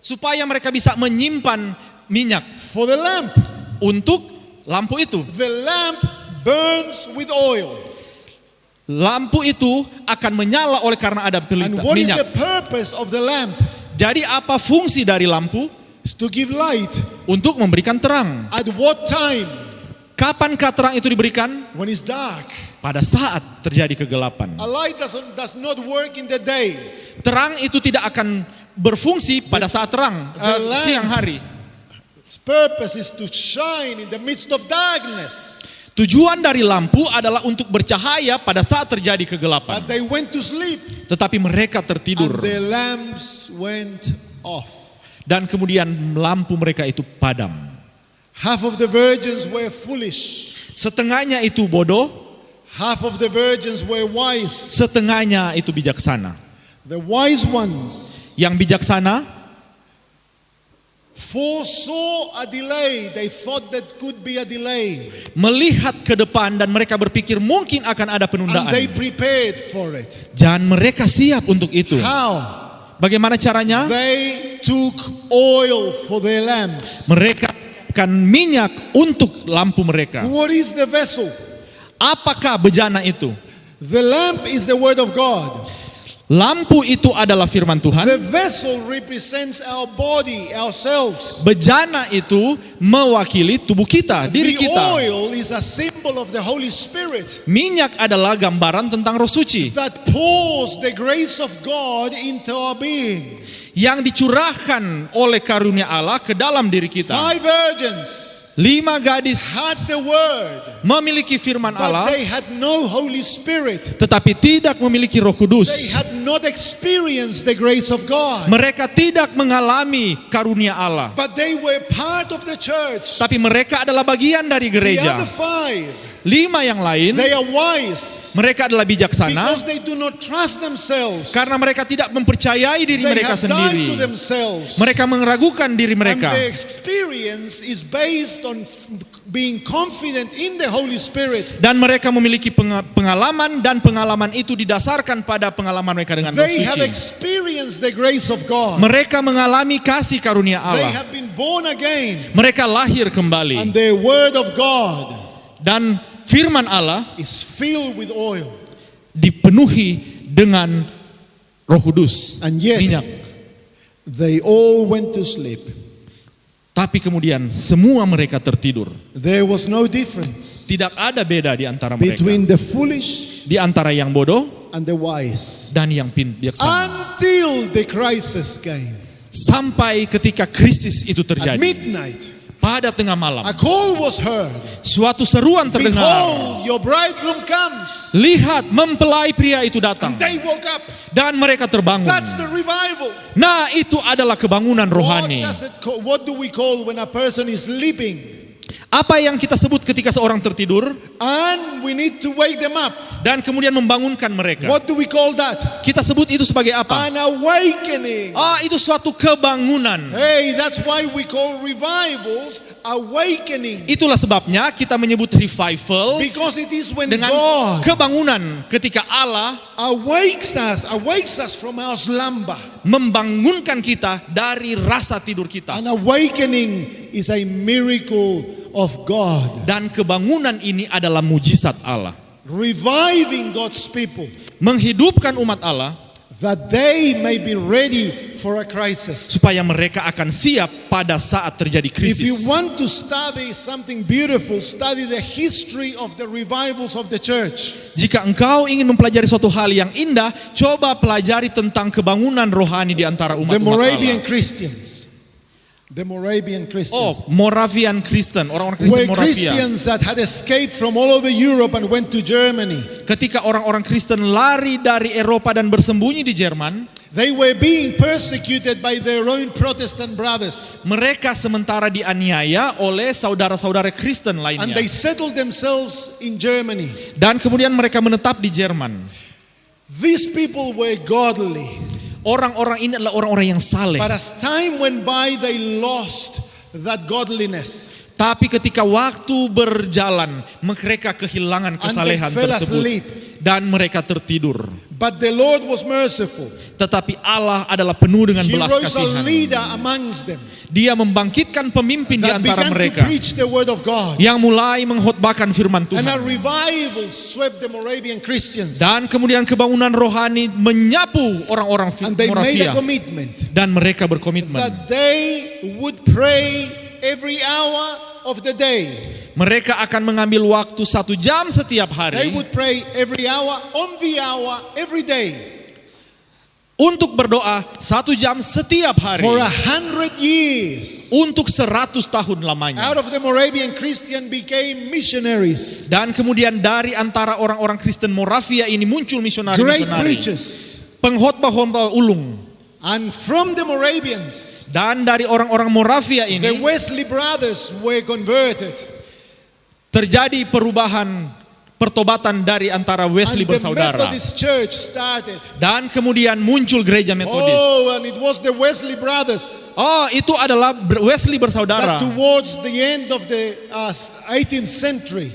Supaya mereka bisa menyimpan minyak for the lamp. untuk lampu itu. The lamp burns with oil. Lampu itu akan menyala oleh karena ada And what is the minyak. purpose of the lamp? Jadi apa fungsi dari lampu? It's to give light. Untuk memberikan terang. At what time? Kapankah terang itu diberikan? When it's dark. Pada saat terjadi kegelapan. A light does not work in the day. Terang itu tidak akan berfungsi pada saat terang, siang hari. Its purpose is to shine in the midst of darkness. Tujuan dari lampu adalah untuk bercahaya pada saat terjadi kegelapan. But they went to sleep. Tetapi mereka tertidur. And the lamps went off. Dan kemudian lampu mereka itu padam. Half of the virgins were foolish. Setengahnya itu bodoh, Half of the virgins were wise. setengahnya itu bijaksana. The wise ones Yang bijaksana foresaw a delay. They thought that could be a delay. melihat ke depan dan mereka berpikir mungkin akan ada And penundaan. they prepared for it. Dan mereka siap untuk itu. How? Bagaimana caranya? They took oil for their lamps. Mereka akan minyak untuk lampu mereka. What is the vessel? Apakah bejana itu? The lamp is the word of God. Lampu itu adalah firman Tuhan. The vessel represents our body, ourselves. Bejana itu mewakili tubuh kita, diri The kita. oil is a symbol of the Holy Spirit Minyak adalah gambaran tentang Roh Suci that pours the grace of God into our being. yang dicurahkan oleh karunia Allah ke dalam diri kita. 5 virgins 5 gadis had the word, memiliki firman but Allah, they had no Holy Spirit. tetapi tidak memiliki Roh They Kudus. had not experienced the grace of God. Mereka tidak mengalami karunia Allah. But they were part of the church. Tapi mereka adalah bagian dari The gereja. other 5, 5 yang lain, they are wise mereka adalah bijaksana because they do not trust themselves. karena mereka tidak mempercayai diri They mereka have died sendiri. to themselves. Mereka meragukan diri And mereka. their experience is based on being confident in the Holy Spirit. Dan mereka memiliki pengalaman, dan pengalaman itu didasarkan pada pengalaman mereka dengan Roh They have Suci. experienced the grace of God. Mereka mengalami kasih karunia They Allah. have been born again. Mereka lahir And kembali. the word of God Dan firman Allah is filled with oil. dipenuhi dengan Roh Kudus, And yet, minyak. they all went to sleep. Tapi kemudian semua mereka tertidur. There was no difference Tidak ada beda di antara mereka. between the foolish Di antara yang bodoh and the wise. dan yang bijaksana. Until the crisis came. Sampai ketika krisis itu At terjadi. midnight, Pada tengah malam, a call was heard. suatu seruan terdengar. Behold, your bridegroom comes. Lihat, mempelai pria itu datang. And they woke up. Dan mereka terbangun. That's the revival. Nah, itu adalah kebangunan rohani. What do we call when a person is sleeping? Apa yang kita sebut ketika seorang tertidur And we need to wake them up. dan kemudian membangunkan mereka. What do we call that? Kita sebut itu sebagai apa? An awakening. Itu suatu kebangunan. Hey, that's why we call revivals awakening. Itulah sebabnya kita menyebut revival Because it is when dengan God kebangunan ketika Allah awakes us from our slumber. membangunkan kita dari rasa tidur kita. An awakening is a miracle of God. Dan kebangunan ini adalah mujizat Allah. Reviving God's people Menghidupkan umat Allah that they may be ready for a crisis. supaya mereka akan siap pada saat terjadi If you krisis. want to study something beautiful, study the history of the revivals of the church. Jika engkau ingin mempelajari suatu hal yang indah, coba pelajari tentang kebangunan rohani di antara The umat-umat Moravian Allah. Christians. The Moravian Christians. Moravian Kristen, orang-orang Were Kristen Moravia. Christians that had escaped from all over Europe and went to Germany. Ketika orang-orang Kristen lari dari Eropa dan bersembunyi di Jerman, They were being persecuted by their own Protestant brothers. mereka sementara dianiaya oleh saudara-saudara Kristen And lainnya. they settled themselves in Germany. Dan kemudian mereka menetap di Jerman. These people were godly. Orang-orang ini adalah orang-orang yang saleh. But as time went by, they lost that godliness. Tapi ketika waktu berjalan, mereka kehilangan kesalehan fell tersebut. asleep. Dan mereka tertidur. But the Lord was merciful. Tetapi Allah adalah penuh dengan He belas rose a kasihan. leader amongst them Dia membangkitkan pemimpin di that antara began to mereka preach the word of God. yang mulai mengkhotbahkan firman And a Tuhan. revival swept the Moravian Christians. Dan kemudian kebangunan rohani menyapu orang-orang And they made a Moravia. commitment Dan mereka berkomitmen. that they would pray every hour of the day. Mereka akan mengambil waktu 1 jam setiap They hari would pray every hour, on the hour, every day. untuk berdoa 1 jam setiap hari. For 100 years. Untuk 100 tahun lamanya. Out of the Moravian Christian became missionaries. Dan kemudian dari antara orang-orang Kristen Moravia ini muncul Great misionari-misionari. preachers. Pengkhotbah-khotbah ulung. And from the Moravians, Dan dari orang-orang Moravia the ini Wesley brothers were converted. terjadi perubahan, pertobatan dari antara Wesley And the bersaudara. Methodist Church started. Dan kemudian muncul gereja Metodis. Oh, and it was the Wesley brothers Itu adalah Wesley bersaudara. that towards the end of the 18th century,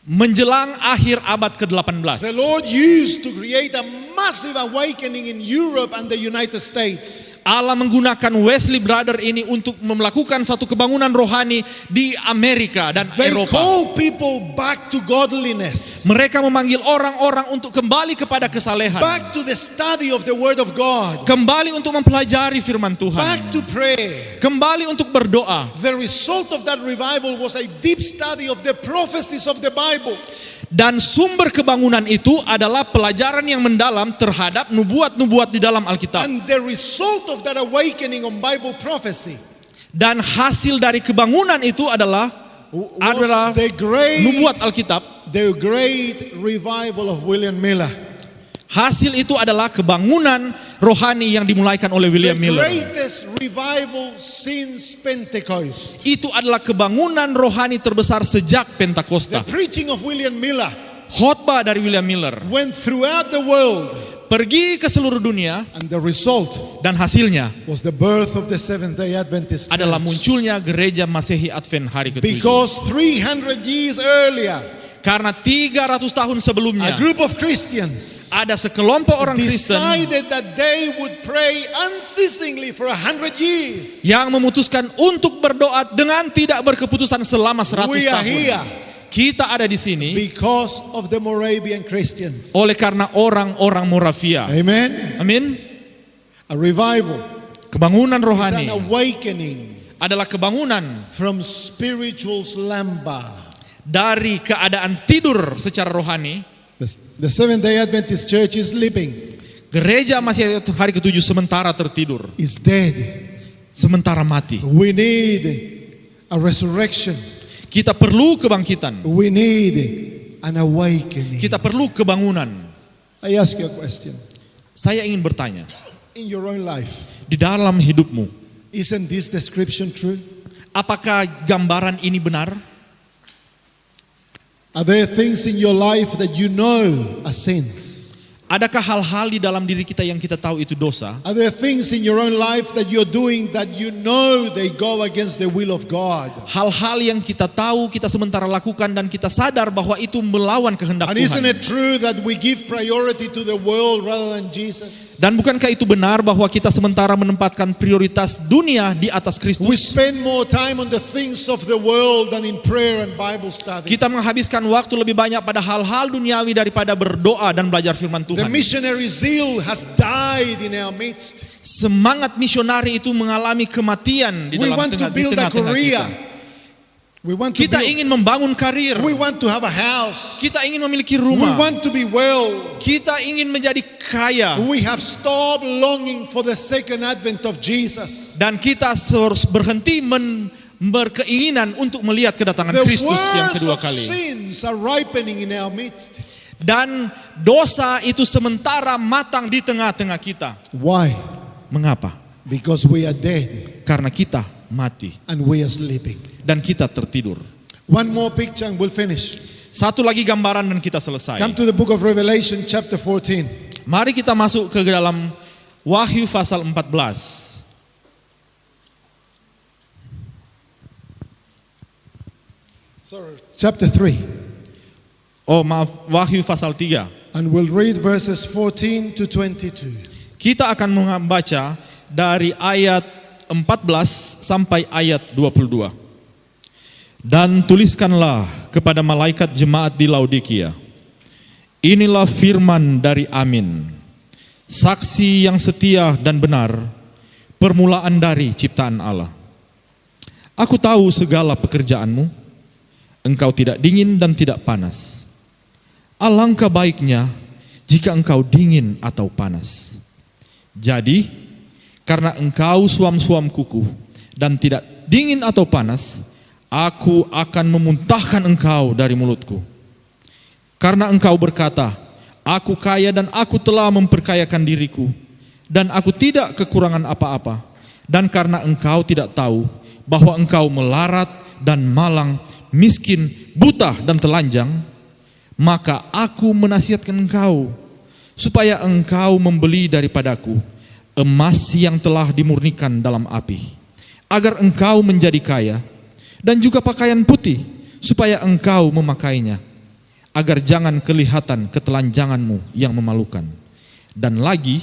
Menjelang akhir abad ke-18. the Lord used to create a massive awakening in Europe and the United States. Allah menggunakan Wesley brother ini untuk melakukan suatu kebangunan rohani di Amerika dan They Eropa. call people back to godliness, Mereka memanggil orang-orang untuk kembali kepada kesalehan. back to the study of the Word of God, Kembali untuk mempelajari firman back Tuhan. to prayer. Kembali untuk berdoa. The result of that revival was a deep study of the prophecies of the Bible. Dan sumber kebangunan itu adalah pelajaran yang mendalam terhadap nubuat-nubuat di dalam Alkitab. And the result of that awakening on Bible prophecy Dan hasil dari kebangunan itu adalah was nubuat Alkitab. the great revival of William Miller. Hasil itu adalah kebangunan rohani yang dimulaikan oleh William The Miller. greatest revival since Pentecost. Itu adalah kebangunan rohani terbesar sejak The Pentakosta. preaching of William Miller Khotbah dari William Miller went throughout the world, pergi ke seluruh dunia, and the result dan hasilnya was the birth of the Seventh-day Adventist adalah Church. munculnya gereja Masehi Advent hari ke-7. Because 300 years earlier, Karena 300 tahun sebelumnya a group of Christians ada sekelompok orang Kristen decided that they would pray unceasingly for 100 years. yang memutuskan untuk berdoa dengan tidak berkeputusan selama 100 We are tahun. here Kita ada di sini because of the Moravian Christians. oleh karena orang-orang Moravia. Amen. Amin. A revival Kebangunan is rohani an awakening adalah kebangunan from spiritual slumber. dari keadaan tidur secara rohani. The Seventh-day Adventist Church is living, Gereja masih hari ke-7 sementara tertidur, is dead. sementara mati. We need a resurrection. Kita perlu kebangkitan. We need an awakening. Kita perlu kebangunan. I ask you a question. Saya ingin bertanya, In your own life, di dalam hidupmu, isn't this description true? apakah gambaran ini benar? Are there things in your life that you know are sins? Adakah hal-hal di dalam diri kita yang kita tahu itu dosa? Are there things in your own life that you're doing that you know they go against the will of God? Hal-hal yang kita tahu kita sementara lakukan dan kita sadar bahwa itu melawan kehendak And isn't Tuhan. it true that we give priority to the world rather than Jesus? Dan bukankah itu benar bahwa kita sementara menempatkan prioritas dunia di atas We Kristus? spend more time on the things of the world than in prayer and Bible study. Kita menghabiskan waktu lebih banyak pada hal-hal duniawi daripada berdoa dan belajar firman The Tuhan. missionary zeal has died in our midst. Semangat misionari itu mengalami kematian di We dalam want to build a tengah-tengah career. kita. We want to Kita build. ingin membangun karir. We want to have a house. Kita ingin memiliki We rumah. want to be well. Kita ingin menjadi kaya. We have stopped longing for the second advent of Jesus. Dan kita harus berhenti berkeinginan untuk melihat kedatangan The Kristus yang worst kedua of kali. sins are ripening in our midst. Dan dosa itu sementara matang di tengah-tengah kita. Why? Mengapa? Because we are dead Karena kita mati and we are sleeping. dan kita tertidur. One more picture and we'll finish. Satu lagi gambaran dan kita selesai. Come to the book of Revelation chapter 14. Mari kita masuk ke dalam Wahyu pasal 14. Chapter 3. Oh maaf, Wahyu pasal 3. And we'll read verses 14 to 22. Kita akan membaca dari ayat 14 sampai ayat 22. Dan tuliskanlah kepada malaikat jemaat di Laodikia. Inilah firman dari Amin, saksi yang setia dan benar, permulaan dari ciptaan Allah. Aku tahu segala pekerjaanmu, engkau tidak dingin dan tidak panas. Alangkah baiknya jika engkau dingin atau panas. Jadi, karena engkau suam-suam kuku dan tidak dingin atau panas, aku akan memuntahkan engkau dari mulutku. Karena engkau berkata, aku kaya dan aku telah memperkayakan diriku, dan aku tidak kekurangan apa-apa. Dan karena engkau tidak tahu bahwa engkau melarat dan malang, miskin, buta dan telanjang, maka aku menasihatkan engkau supaya engkau membeli daripadaku emas yang telah dimurnikan dalam api, agar engkau menjadi kaya, dan juga pakaian putih supaya engkau memakainya, agar jangan kelihatan ketelanjanganmu yang memalukan, dan lagi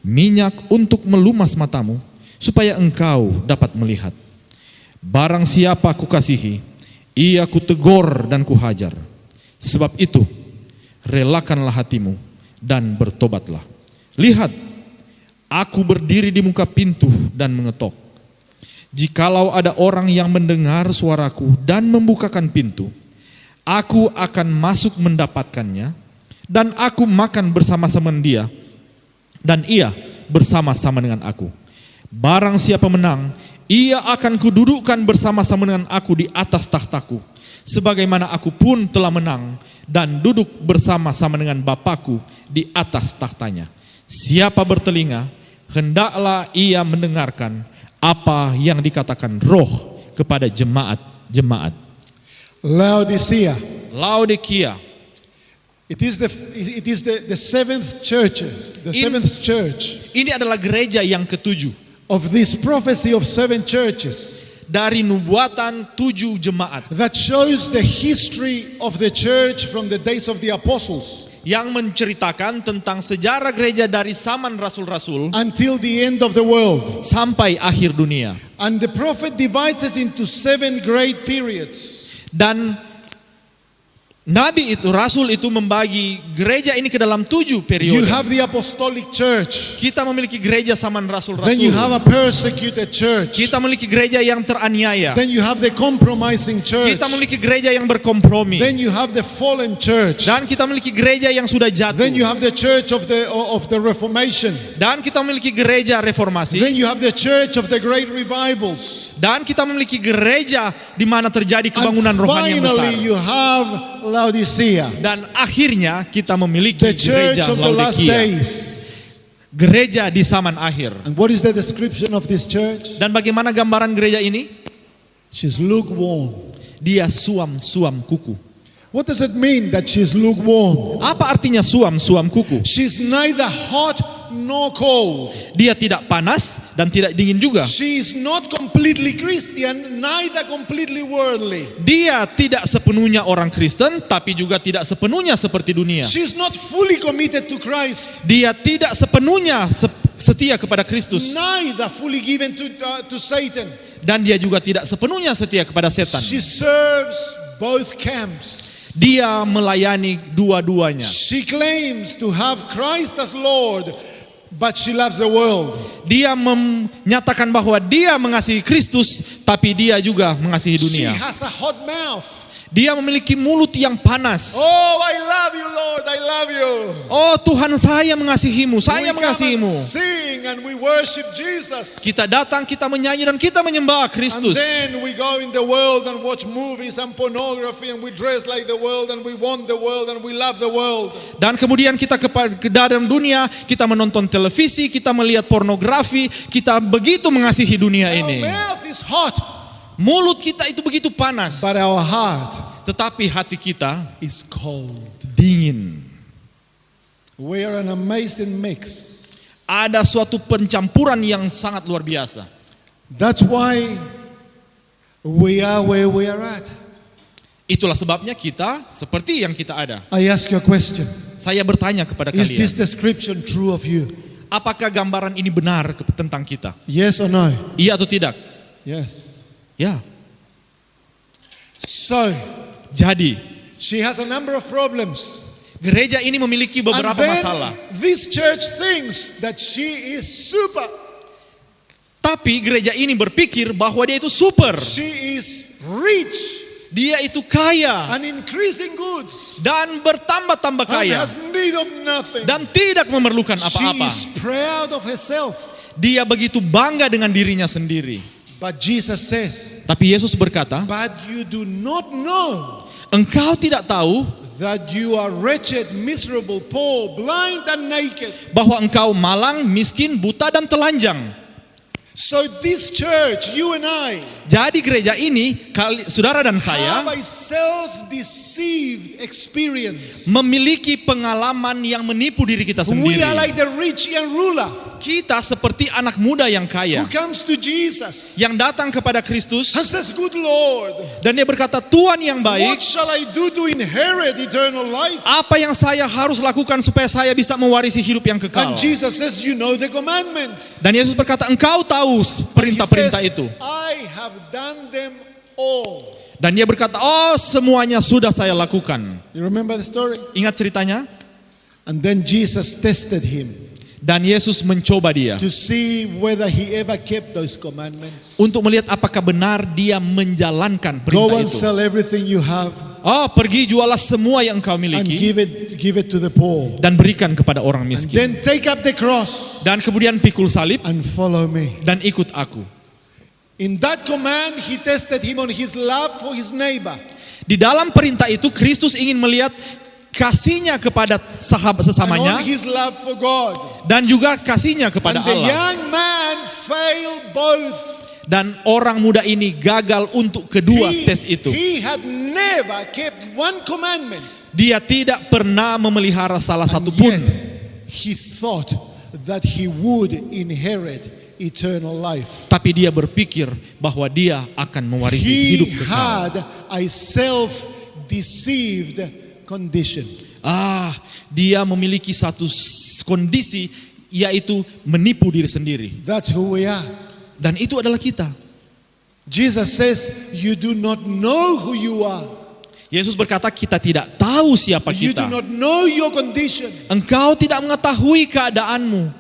minyak untuk melumas matamu supaya engkau dapat melihat. Barang siapa kukasihi, ia kutegur dan kuhajar. Sebab itu, relakanlah hatimu dan bertobatlah. Lihat, aku berdiri di muka pintu dan mengetok. Jikalau ada orang yang mendengar suaraku dan membukakan pintu, aku akan masuk mendapatkannya, dan aku makan bersama-sama dia, dan ia bersama-sama dengan aku. Barang siapa menang, Ia akan kududukkan bersama-sama dengan aku di atas tahtaku, sebagaimana aku pun telah menang dan duduk bersama-sama dengan Bapakku di atas tahtanya. Siapa bertelinga, hendaklah ia mendengarkan apa yang dikatakan Roh kepada jemaat-jemaat. Laodikia. It is the seventh church. Ini adalah gereja yang ketujuh Of this prophecy of 7 churches dari nubuatan 7 jemaat that shows the history of the church from the days of the apostles yang menceritakan tentang sejarah gereja dari zaman rasul-rasul until the end of the world. sampai akhir dunia. And the prophet divides it into 7 great periods. Dan Nabi itu, Rasul itu membagi gereja ini ke dalam 7 periode. You have the apostolic church. Kita memiliki gereja zaman rasul-rasul. Then you have a persecuted church. Kita memiliki gereja yang teraniaya. Then you have the compromising church. Kita memiliki gereja yang berkompromi. Then you have the fallen church. Dan kita memiliki gereja yang sudah jatuh. Then you have the church of the Reformation. Dan kita memiliki gereja reformasi. Then you have the church of the great revivals. Dan kita memiliki gereja di mana terjadi And kebangunan rohani yang besar. finally you have Laodicea, Dan akhirnya kita memiliki the church gereja of the last Laodikia, days. gereja di zaman akhir. And what is the description of this church? Dan bagaimana gambaran gereja ini? She's lukewarm. Dia suam-suam kuku. What does it mean that she's lukewarm? Apa artinya suam-suam kuku? She's neither hot nor cold. Dia tidak panas dan tidak dingin juga. She is not completely Christian, neither completely worldly. Dia tidak sepenuhnya orang Kristen, tapi juga tidak sepenuhnya seperti dunia. She's not fully committed to Christ, Dia tidak sepenuhnya setia kepada Kristus. neither fully given to Satan. Dan dia juga tidak sepenuhnya setia kepada setan. She serves both camps. Dia melayani dua-duanya. She claims to have Christ as Lord, but she loves the world. Dia menyatakan bahwa dia mengasihi Kristus, tapi dia juga mengasihi She dunia. has a hot mouth. Dia memiliki mulut yang panas. Oh, I love you, Lord, I love you. Oh Tuhan, saya mengasihimu, saya We come and mengasihimu. sing and we worship Jesus. Kita datang, kita menyanyi dan kita menyembah And Kristus. then we go in the world and watch movies and pornography and we dress like the world and we want the world and we love the world. Dan kemudian kita ke dalam dunia, kita menonton televisi, kita melihat pornografi, kita begitu mengasihi dunia Our ini. mouth is hot, Mulut kita itu begitu panas, but our heart tetapi hati kita is cold. dingin. We are an amazing mix. Ada suatu pencampuran yang sangat luar biasa. That's why we are where we are at. Itulah sebabnya kita seperti yang kita ada. I ask you a question. Saya bertanya kepada Is kalian, this description true of you? apakah gambaran ini benar tentang kita? Yes or no? Iya atau tidak? Yes. Ya. So, Jadi, she has a number of problems. gereja ini memiliki And beberapa then masalah. this church thinks that she is super. Tapi gereja ini berpikir bahwa dia itu super. She is rich Dia itu kaya and increasing goods dan bertambah-tambah and kaya has need of nothing. dan tidak memerlukan She apa-apa. is proud of herself. Dia begitu bangga dengan dirinya sendiri. But Jesus says, Tapi Yesus berkata, but you do not know engkau tidak tahu that you are wretched, miserable, poor, blind and naked. bahwa engkau malang, miskin, buta dan telanjang. So this church, you and I, Jadi gereja ini, saudara dan saya, have a self-deceived experience. memiliki pengalaman yang menipu diri kita We sendiri. are like the rich young ruler Kita seperti anak muda yang who kaya, comes to Jesus yang datang kepada Kristus and says, good Lord, dan dia berkata, Tuhan yang what baik, shall I do to inherit eternal life? apa yang saya harus lakukan supaya saya bisa mewarisi hidup yang kekal? And Jesus says, you know the commandments. Dan Yesus berkata, engkau tahu But he perintah-perintah says, itu. I have done them all. Dan dia berkata, oh semuanya sudah saya lakukan. You remember the story? Ingat ceritanya? And then Jesus tested him Dan Yesus mencoba dia to see whether he ever kept those commandments. untuk melihat apakah benar dia menjalankan Go perintah and itu. sell everything you have Oh, pergi jualah semua yang engkau and miliki give it to the poor. dan berikan kepada orang And miskin. then take up the cross Dan kemudian pikul salib and follow me. dan ikut aku. And then Jesus says, I have done them all. Dan Yesus berkata, engkau tahu perintah-perintah itu. But he says, Apa yang saya harus lakukan supaya saya bisa mewarisi hidup yang kekal? I have done them all. In that command, he tested him on his love for his neighbor. Di dalam perintah itu Kristus ingin melihat kasihnya kepada sahabat And sesamanya on his love for God. dan juga kasihnya kepada And the Allah. young man failed both. Dan orang muda ini gagal untuk kedua tes itu. He had never kept one commandment. Dia tidak pernah memelihara salah satu And pun. yet, he thought that he would inherit eternal life. Tapi dia berpikir bahwa dia akan mewarisi hidup He kekal. had a self-deceived condition. Dia memiliki satu kondisi yaitu menipu diri sendiri. That's who we are. Dan itu adalah kita. Jesus says, you do not know who you are. Yesus berkata kita tidak tahu siapa You do kita. not know your condition. Engkau tidak mengetahui keadaanmu.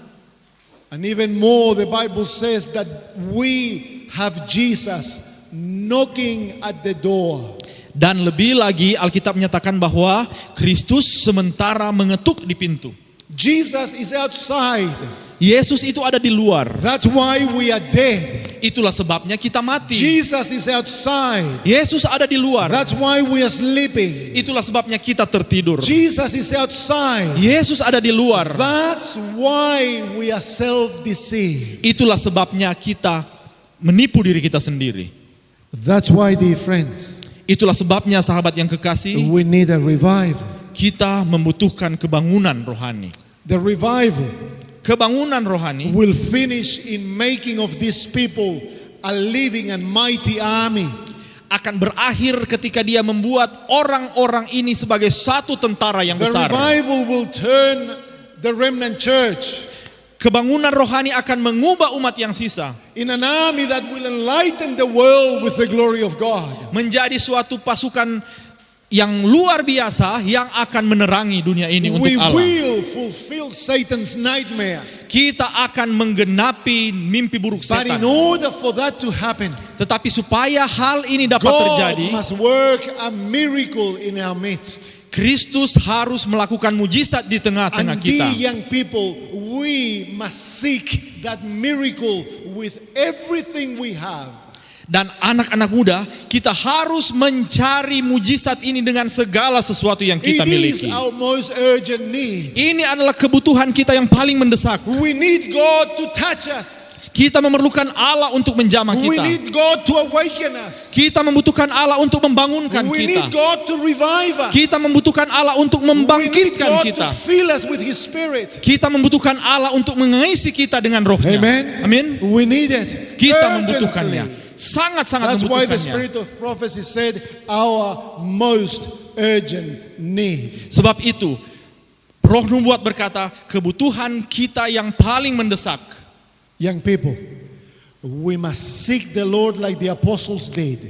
And even more, the Bible says that we have Jesus knocking at the door. Dan lebih lagi Alkitab menyatakan bahwa Kristus sementara mengetuk di pintu. Jesus is outside. Yesus itu ada di luar. That's why we are dead. Itulah sebabnya kita mati. Jesus is outside. Yesus ada di luar. That's why we are sleeping. Itulah sebabnya kita tertidur. Jesus is outside. Yesus ada di luar. That's why we are self-deceived. Itulah sebabnya kita menipu diri kita sendiri. That's why, dear friends, Itulah sebabnya sahabat yang kekasih, we need a revival. kita membutuhkan kebangunan rohani. The revival Kebangunan rohani will finish in making of these people a living and mighty army. akan berakhir ketika dia membuat orang-orang ini sebagai satu tentara yang The besar. revival will turn the remnant church Kebangunan rohani akan mengubah umat yang sisa in an army that will enlighten the world with the glory of God. menjadi suatu pasukan yang luar biasa yang akan menerangi dunia ini untuk We Allah. will fulfill Satan's nightmare. Kita akan menggenapi mimpi buruk But in setan. order for that to happen, Tetapi supaya hal ini dapat God terjadi, must work a miracle in our midst. Kristus harus melakukan mujizat di tengah-tengah And kita. the young people, we must seek that miracle with everything we have. Dan anak-anak muda, kita harus mencari mujizat ini dengan segala sesuatu yang kita It is miliki. our most urgent need. Ini adalah kebutuhan kita yang paling mendesak. We need God to touch us. Kita memerlukan Allah untuk menjamah We kita. need God to awaken us. Kita membutuhkan Allah untuk membangunkan We kita. need God to revive us. Kita membutuhkan Allah untuk We need membangkitkan God kita. to fill us with His Spirit. Kita membutuhkan Allah untuk mengisi kita dengan rohnya. Amen. Amin. We need it. Kita urgently. membutuhkannya. Sangat-sangat That's why the membutuhkannya. Spirit of prophecy said our most urgent need. Sebab itu, Roh Nubuat berkata, kebutuhan kita yang paling mendesak. Young people, we must seek the Lord like the apostles did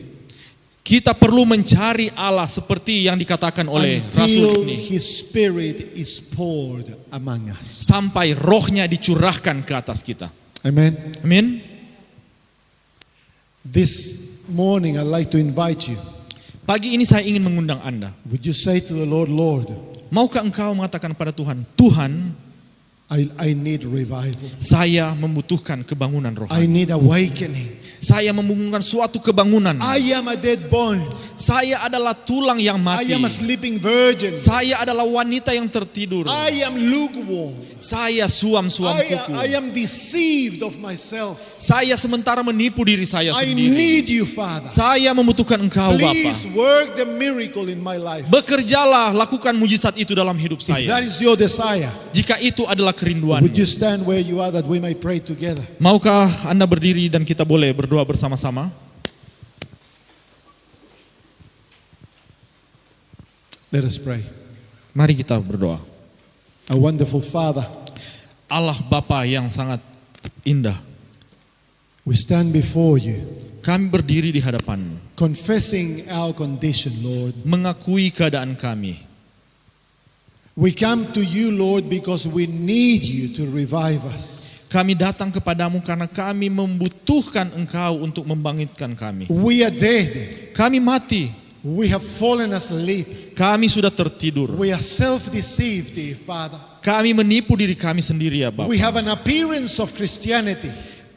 Kita perlu mencari Allah seperti yang dikatakan oleh until Rasul ini. His Spirit is poured among us. Sampai rohnya dicurahkan ke atas kita. Amen. Amin. This morning I'd like to invite you. Pagi ini saya ingin mengundang Anda. Would you say to the Lord, Lord, Maukah engkau mengatakan pada Tuhan, Tuhan, I need revival. saya membutuhkan kebangunan I rohani. need awakening. Saya membangunkan suatu kebangunan. I am a dead bone. Saya adalah tulang yang I mati. am a sleeping virgin. Saya adalah wanita yang tertidur. I am lukewarm. Saya suam-suam kuku. I am deceived of myself. Saya sementara menipu diri saya I sendiri. need you, Father. Saya membutuhkan engkau, Bapa. Please work the miracle in my life. Bekerjalah, lakukan mujizat itu dalam hidup If that saya. is your desire, Jika itu adalah kerinduan, would you stand where you are that we may pray together? maukah Anda berdiri dan kita boleh berdoa bersama-sama? Let us pray. Mari kita berdoa. A wonderful Father, Allah Bapa yang sangat indah, we stand before you, kami berdiri di hadapan, confessing our condition, Lord. mengakui keadaan kami. We come to you, Lord, because we need you to revive us. Kami datang kepadamu karena kami membutuhkan engkau untuk membangkitkan kami. We are dead. Kami mati, We have fallen asleep. kami sudah tertidur. We are self-deceived, dear Father. Kami menipu diri kami sendiri ya Bapa. We have an appearance of Christianity,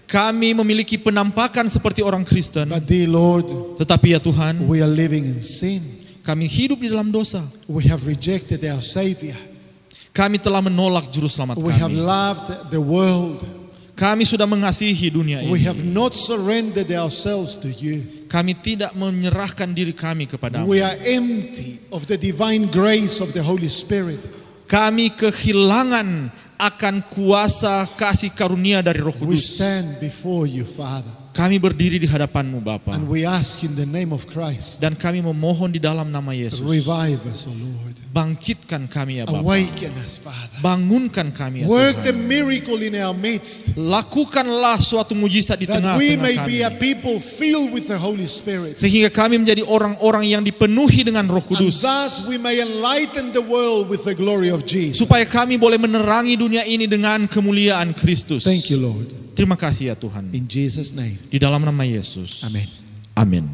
Kami memiliki penampakan seperti orang Kristen, But dear Lord, tetapi ya Tuhan, we are living in sin. kami hidup di dalam dosa. We have rejected our Savior. Kami telah menolak juru selamat We have kami. loved the world. Kami sudah mengasihi dunia We ini. have not surrendered ourselves to you. Kami tidak menyerahkan diri kami kepadamu. We are empty of the divine grace of the Holy Spirit. Kami kehilangan akan kuasa kasih karunia dari Roh We Kudus. stand before you, Father, Kami berdiri di hadapan-Mu Bapa, and we ask in the name of Christ, dan kami memohon di dalam nama Yesus. revive us, O Lord. Bangkitkan kami ya Bapa. Awaken us, Father. Bangunkan kami ya Work the Tuhan. miracle in our midst, Lakukanlah suatu mujizat di that we tengah-tengah may kami, be a people filled with the Holy Spirit. sehingga kami menjadi orang-orang yang dipenuhi dengan Roh And Kudus, thus we may enlighten the world with the glory of Jesus. supaya kami boleh menerangi dunia ini dengan kemuliaan Kristus. Thank you, Lord. Terima kasih ya Tuhan. In Jesus' name, Di dalam nama Yesus. amen. Amin.